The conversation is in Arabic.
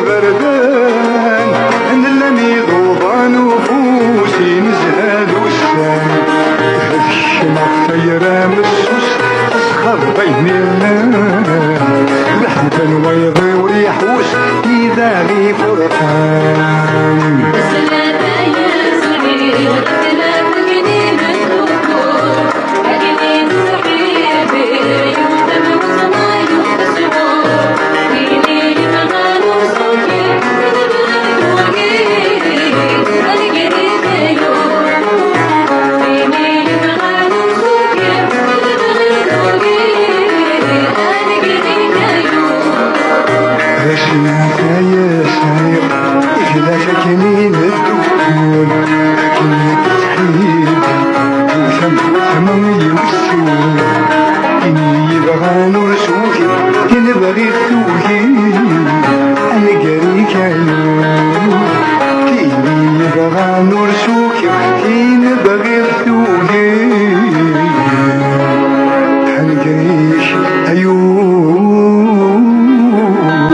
بردان نلني ضوضان وفوسي نزهد وشان الشمع خيرا مسوس تسخر بيننا لحظة ويضي وريحوس إذا غي فرحان رشيك يا سايق إجلا سكنين الدخول كنت تحيد وثمن يوسول إني يبغى نرسوكي كنبغي الثوكي